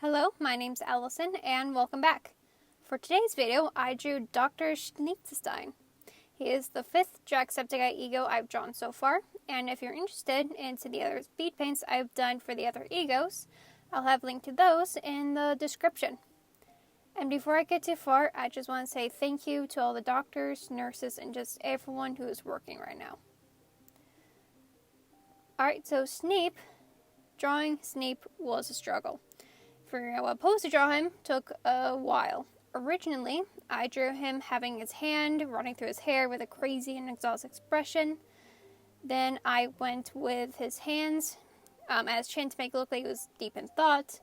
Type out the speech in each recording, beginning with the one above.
Hello, my name's Allison and welcome back. For today's video, I drew Dr. Schneeplesten. He is the 5th Jacksepticeye ego I've drawn so far, and if you're interested into the other speed paints I've done for the other egos, I'll have a link to those in the description. And before I get too far, I just want to say thank you to all the doctors, nurses, and just everyone who is working right now. Alright, so Schneep, drawing Schneep was a struggle. Figuring out what pose to draw him took a while. Originally, I drew him having his hand running through his hair with a crazy and exhausted expression. Then I went with his hands as chin to make it look like he was deep in thought.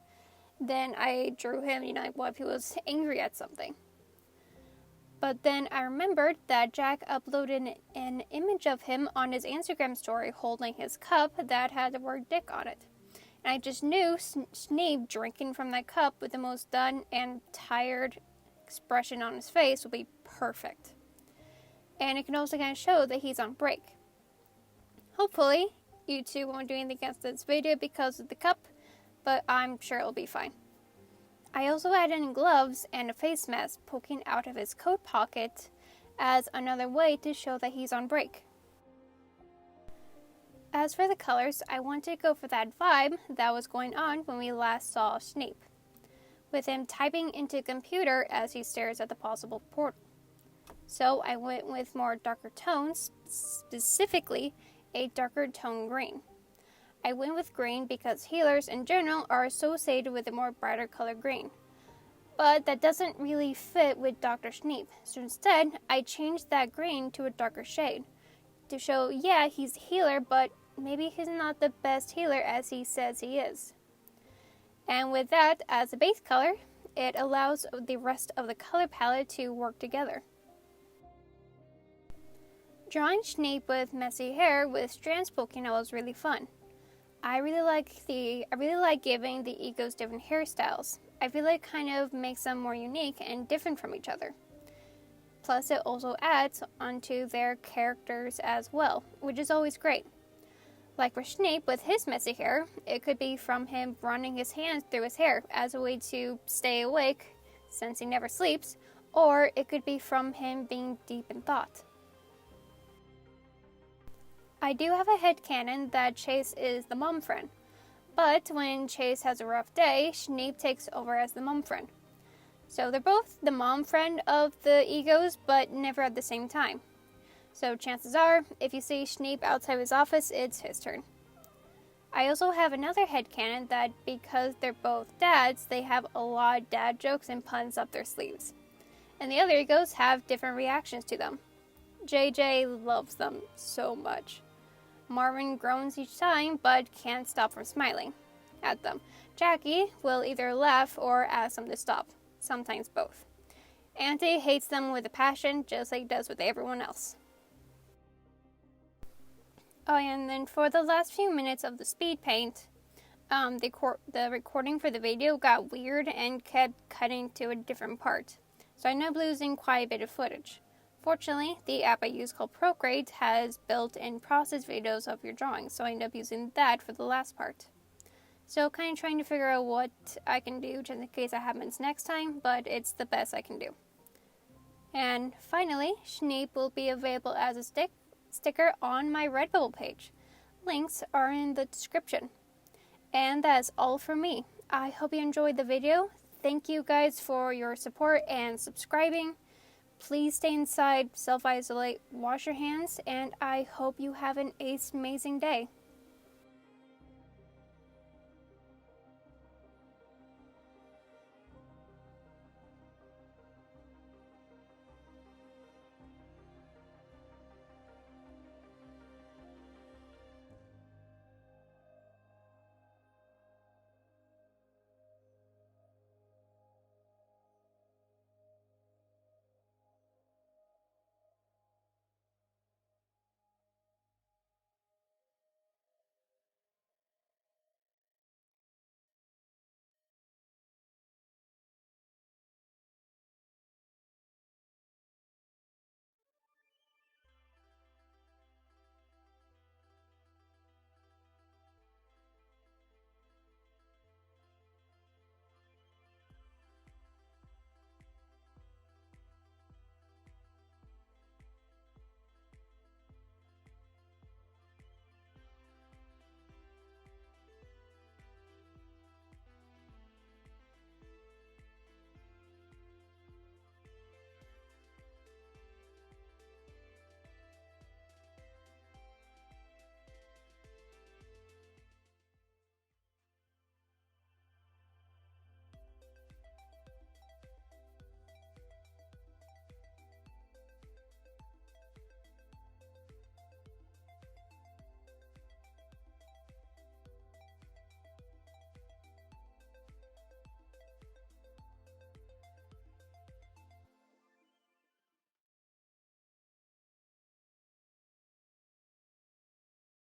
Then I drew him, what if he was angry at something. But then I remembered that Jack uploaded an image of him on his Instagram story holding his cup that had the word dick on it. And I just knew Schneep drinking from that cup with the most done and tired expression on his face would be perfect. And it can also kind of show that he's on break. Hopefully, you two won't do anything against this video because of the cup, but I'm sure it'll be fine. I also added in gloves and a face mask poking out of his coat pocket as another way to show that he's on break. As for the colors, I wanted to go for that vibe that was going on when we last saw Schneep, with him typing into a computer as he stares at the possible portal. So I went with more darker tones, specifically a darker tone green. I went with green because healers in general are associated with a more brighter color green. But that doesn't really fit with Dr. Schneep, so instead I changed that green to a darker shade to show, yeah, he's a healer, but maybe he's not the best healer as he says he is. And with that as a base color, it allows the rest of the color palette to work together. Drawing Schneep with messy hair with strands poking out was really fun. I really like giving the egos different hairstyles. I feel like it kind of makes them more unique and different from each other. Plus, it also adds onto their characters as well, which is always great. Like for Schneep with his messy hair, it could be from him running his hands through his hair as a way to stay awake since he never sleeps, or it could be from him being deep in thought. I do have a headcanon that Chase is the mom friend, but when Chase has a rough day, Schneep takes over as the mom friend. So they're both the mom friend of the egos, but never at the same time. So chances are, if you see Schneep outside his office, it's his turn. I also have another headcanon that because they're both dads, they have a lot of dad jokes and puns up their sleeves. And the other egos have different reactions to them. JJ loves them so much. Marvin groans each time, but can't stop from smiling at them. Jackie will either laugh or ask them to stop. Sometimes both. Auntie hates them with a passion, just like he does with everyone else. Oh, and then for the last few minutes of the speed paint, the recording for the video got weird and kept cutting to a different part. So I ended up losing quite a bit of footage. Fortunately, the app I use called Procreate has built-in process videos of your drawings, so I ended up using that for the last part. So kind of trying to figure out what I can do just in case that happens next time, but it's the best I can do. And finally, Schneep will be available as a sticker on my RedBubble page. Links are in the description. And that's all from me. I hope you enjoyed the video. Thank you guys for your support and subscribing. Please stay inside, self-isolate, wash your hands, and I hope you have an amazing day.